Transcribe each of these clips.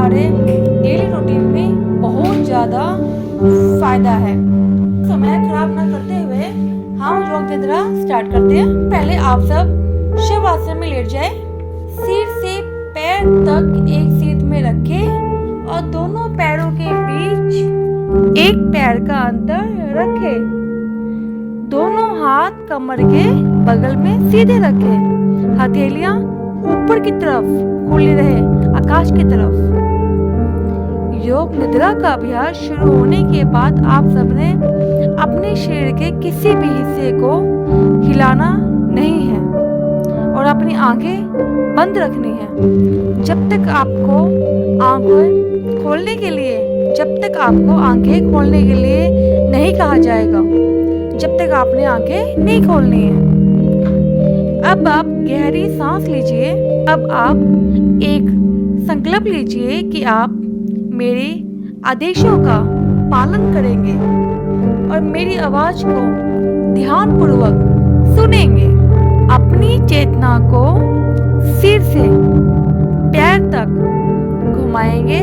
हमारे daily routine में बहुत ज़्यादा फ़ायदा है। समय खराब ना करते हुए हम योग निद्रा स्टार्ट करते हैं। पहले आप सब शवासन में लेट जाए, सिर से पैर तक एक सीध में रखें और दोनों पैरों के बीच एक पैर का अंतर रखें। दोनों हाथ कमर के बगल में सीधे रखें। हथेलियां ऊपर की तरफ खुली रहे, आकाश की तरफ। योग निद्रा का अभ्यास शुरू होने के बाद आप सबने अपने शरीर के किसी भी हिस्से को हिलाना नहीं है और अपनी आंखें बंद रखनी है जब तक आपको आंखें खोलने के लिए नहीं कहा जाएगा, जब तक आपने आंखें नहीं खोलनी है। अब आप गहरी सांस लीजिए। अब आप एक संकल्प लीजिए कि आप मेरे आदेशों का पालन करेंगे और मेरी आवाज को ध्यानपूर्वक सुनेंगे। अपनी चेतना को सिर से पैर तक घुमाएंगे।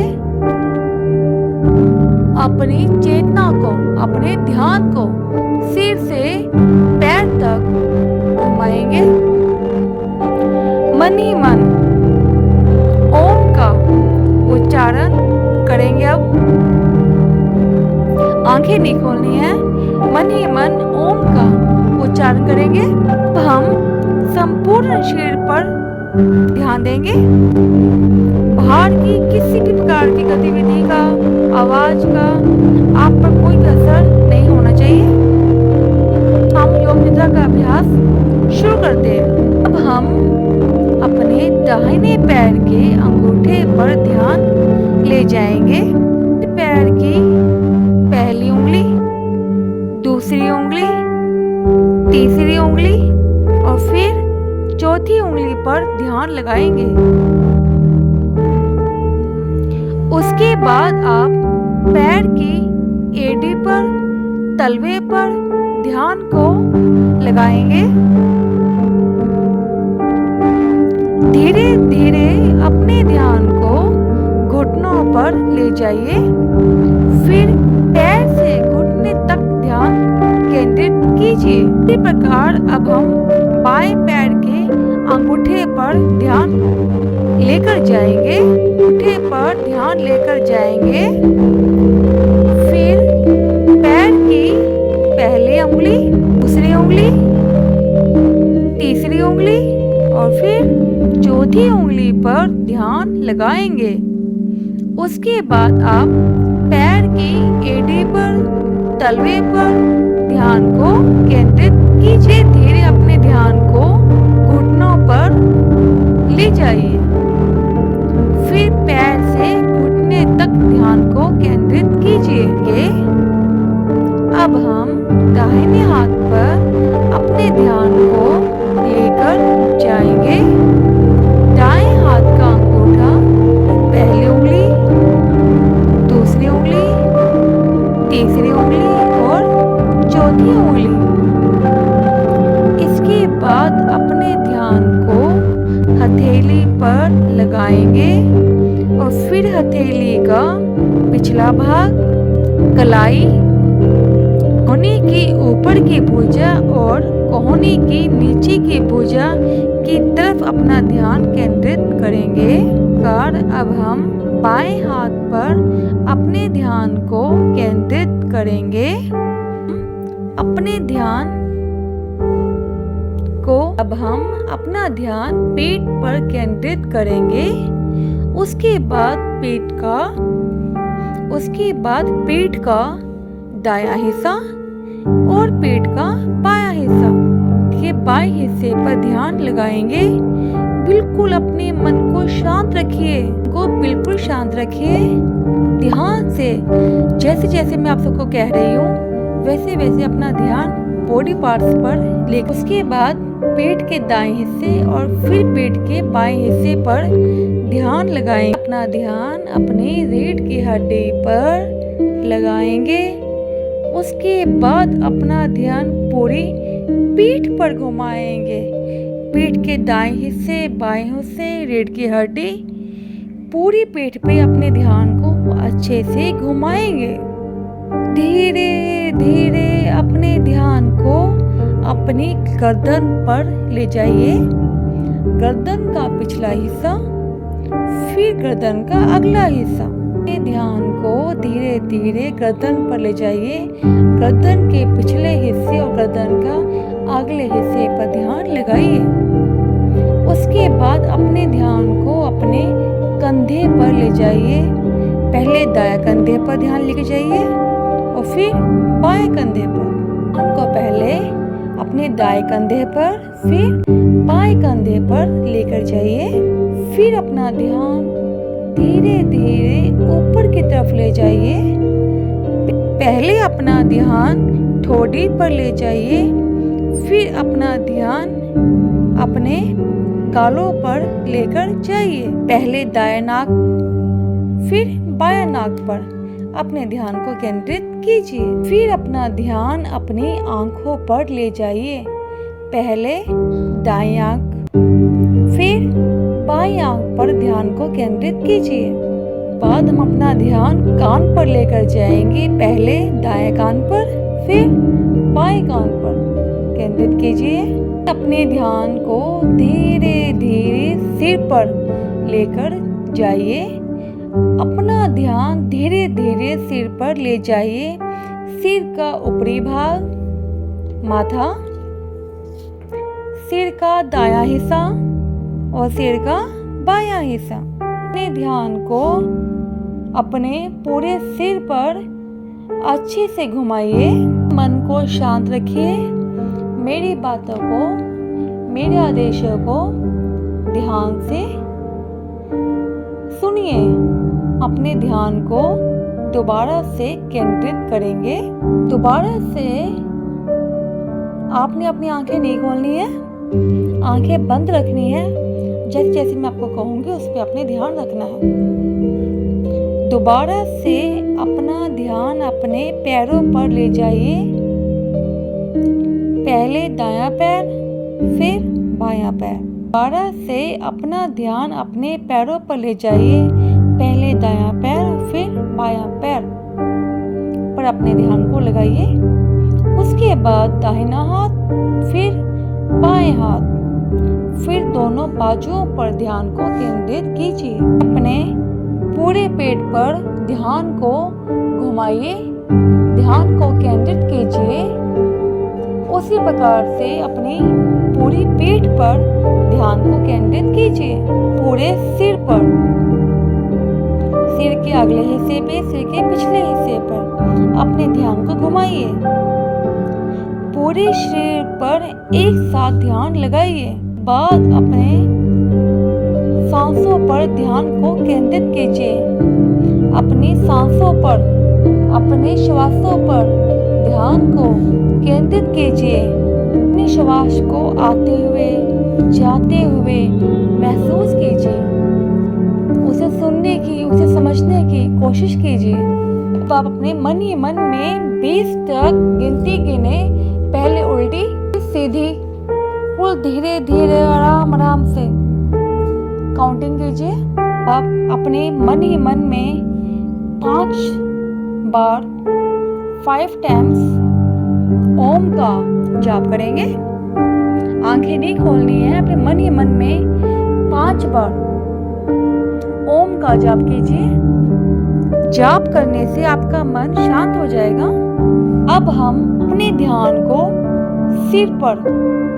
अपनी चेतना को, अपने ध्यान को सिर से पैर तक घुमाएंगे। मन ही मन ओम का उच्चारण करेंगे। अब आंखें नहीं खोलनी है, मन ही मन ओम का उच्चारण करेंगे। अब हम संपूर्ण शरीर पर ध्यान देंगे। बाहर की किसी भी प्रकार की गतिविधि का, आवाज का आप पर कोई भी असर नहीं होना चाहिए। हम योग निद्रा का अभ्यास शुरू करते हैं। अब हम अपने दाहिने पैर के अंगूठे पर ध्यान ले जाएंगे। पैर की पहली उंगली, दूसरी उंगली, तीसरी उंगली और फिर चौथी उंगली पर ध्यान लगाएंगे। उसके बाद आप पैर की एड़ी पर, तलवे पर ध्यान को लगाएंगे। धीरे धीरे अपने ध्यान को घुटनों पर ले जाइए। फिर पैर से घुटने तक ध्यान केंद्रित कीजिए। इसी प्रकार अब हम बाएं पैर के अंगूठे पर ध्यान लेकर जाएंगे। अंगूठे पर ध्यान लेकर जाएंगे। फिर पैर की पहली उंगली, दूसरी उंगली, तीसरी उंगली और फिर चौथी उंगली पर ध्यान लगाएंगे। उसके बाद आप पैर की एड़ी पर, तलवे पर ध्यान को केंद्रित कीजिए। धीरे अपने ध्यान को घुटनों पर ले जाइए। फिर पैर से घुटने तक ध्यान को केंद्रित कीजिए। अब हम दाहिने हाथ पर अपने ध्यान को लेकर जाएंगे। दाएं हाथ का अंगूठा, पहली उंगली, दूसरी उंगली, तीसरी उंगली और चौथी उंगली। इसके बाद अपने ध्यान को हथेली पर लगाएंगे और फिर हथेली का पिछला भाग, कलाई, कोहनी की ऊपर की भुजा और कोहनी की नीचे की भुजा की तरफ अपना ध्यान केंद्रित करेंगे। अब हम बाएं हाथ पर अपने ध्यान को केंद्रित करेंगे। अब हम अपना ध्यान पेट पर केंद्रित करेंगे। उसके बाद पेट का दायां हिस्सा और पेट का बायां हिस्सा के बाएं हिस्से पर ध्यान लगाएंगे। बिल्कुल अपने मन को शांत रखिए, बिल्कुल शांत रखिए। ध्यान से जैसे जैसे मैं आप सबको कह रही हूँ वैसे वैसे अपना ध्यान बॉडी पार्ट्स पर ले। उसके बाद पेट के दाएं हिस्से और फिर पेट के बाएं हिस्से पर ध्यान लगाएं। अपना ध्यान अपने रीढ़ की हड्डी पर लगाएंगे। उसके बाद अपना ध्यान पूरी पीठ पर घुमाएंगे। पीठ के दाएं हिस्से, बाएं हिस्से, रीढ़ की हड्डी, पूरी पीठ पे अपने ध्यान को अच्छे से घुमाएंगे। धीरे धीरे अपने ध्यान को अपनी गर्दन पर ले जाइए। गर्दन का पिछला हिस्सा, फिर गर्दन का अगला हिस्सा। अपने ध्यान को धीरे धीरे गर्दन पर ले जाइए। गर्दन के पिछले हिस्से और गर्दन का अगले हिस्से पर ध्यान लगाइए। उसके बाद अपने ध्यान को अपने कंधे पर ले जाइए। पहले दाएं कंधे पर ध्यान लेके जाइए और फिर बाएं कंधे पर। उनको पहले अपने दाएं कंधे पर, फिर बाएं कंधे पर लेकर जाइए। फिर अपना ध्यान धीरे धीरे ऊपर की तरफ ले जाइए। पहले अपना ध्यान ठोड़ी पर ले जाइए, फिर अपना ध्यान अपने गालों पर लेकर जाइए। पहले दाएं नाक, फिर बाएं नाक पर अपने ध्यान को केंद्रित कीजिए। फिर अपना ध्यान अपनी आंखों पर ले जाइए। पहले दाएं आंख, फिर बाएं आंख पर ध्यान को केंद्रित कीजिए। बाद हम अपना ध्यान कान पर लेकर जाएंगे। पहले दाएं कान पर, फिर बाएं कान पर केंद्रित कीजिए। अपने ध्यान को धीरे धीरे सिर पर लेकर जाइए। अपना ध्यान धीरे धीरे सिर पर ले जाइए। सिर का ऊपरी भाग, माथा, सिर का दायां हिस्सा और सिर का बायां हिस्सा। अपने ध्यान को अपने पूरे सिर पर अच्छे से घुमाइए। मन को शांत रखिए। मेरी बातों को, मेरे आदेशों को ध्यान से सुनिए। अपने ध्यान को दोबारा से केंद्रित करेंगे। दोबारा से आपने अपनी आंखें नहीं खोलनी है, आंखें बंद रखनी है। जैसे जैसे मैं आपको कहूँगी उस पर अपने ध्यान रखना है। दोबारा से अपना ध्यान अपने पैरों पर ले जाइए। पहले दायां पैर, फिर बायां पैर। दोबारा से अपना ध्यान अपने पैरों पर ले जाइए। पहले दायां पैर, फिर बायां पैर पर अपने ध्यान को लगाइए। उसके बाद दाहिना हाथ, फिर बाएं हाथ, फिर दोनों बाजुओं पर ध्यान को केंद्रित कीजिए। अपने पूरे पेट पर ध्यान को घुमाइए, ध्यान को केंद्रित कीजिए। उसी प्रकार से अपनी पूरी पीठ पर ध्यान को केंद्रित कीजिए। पूरे सिर पर, सिर के अगले हिस्से पे, सिर के पिछले हिस्से पर अपने ध्यान को घुमाइए। पूरे शरीर पर एक साथ ध्यान लगाइए। बाद अपने सांसों पर ध्यान को केंद्रित कीजिए। अपनी सांसों पर, अपने श्वासों पर ध्यान को केंद्रित कीजिए। अपने श्वास को आते हुए, जाते हुए महसूस कीजिए। उसे सुनने की, उसे समझने की कोशिश कीजिए। तो आप अपने मन ही मन में 20 तक गिनती गिने। पहले उल्टी, सीधी, और धीरे धीरे आराम आराम से काउंटिंग कीजिए। आप अपने मन ही मन में 5 बार 5 टाइम्स ओम का जाप करेंगे। आंखें नहीं खोलनी है। अपने मन ही मन में 5 बार ओम का जाप कीजिए। जाप करने से आपका मन शांत हो जाएगा। अब हम अपने ध्यान को सिर पर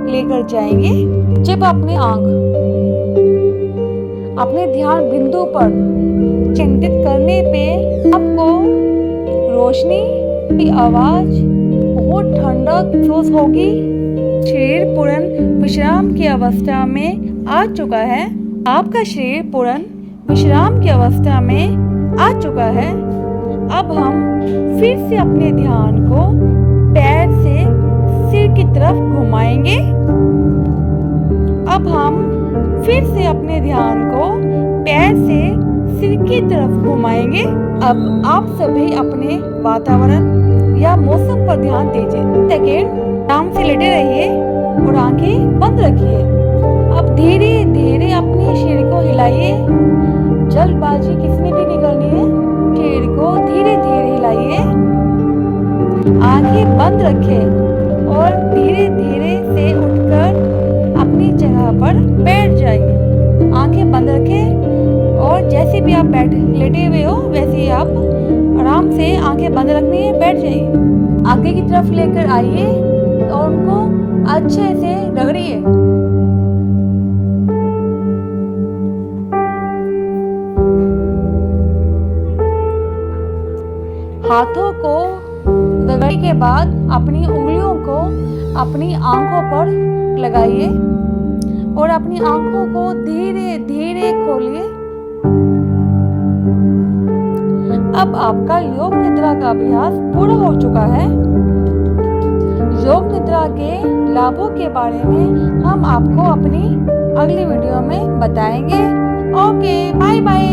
लेकर जाएंगे। जब अपने आंख अपने ध्यान बिंदु पर केंद्रित करने पे आपको रोशनी की आवाज बहुत ठंडा महसूस होगी। शरीर पूर्ण विश्राम की अवस्था में आ चुका है। आपका शरीर पूर्ण विश्राम की अवस्था में आ चुका है। अब हम फिर से अपने ध्यान को पैर से सिर की तरफ घुमाएंगे। अब हम फिर से अपने ध्यान को पैर से सिर की तरफ घुमाएंगे। अब आप सभी अपने वातावरण या मौसम पर ध्यान दीजिए। सेकेंड आराम से लेटे रहिए और आंखें बंद रखिए। अब धीरे धीरे अपने शरीर को हिलाइए। जल्दबाजी किसने भी नहीं करनी है। शरीर को धीरे धीरे हिलाइए, आंखें बंद रखें और धीरे धीरे से उठकर अपनी जगह पर बैठ जाइए। आंखें बंद रखें और जैसे भी आप लेटे हुए हो वैसे ही आप आराम से आंखें बंद रखनी है, बैठ जाइए। आगे की तरफ लेकर आइए और उनको अच्छे से रगड़िए। हाथों को रगड़ने के बाद अपनी उंगलियों को अपनी आंखों पर लगाइए और अपनी आंखों को धीरे धीरे खोलिए। अब आपका योग निद्रा का अभ्यास पूरा हो चुका है। योग निद्रा के लाभों के बारे में हम आपको अपनी अगली वीडियो में बताएंगे। Okay, bye bye.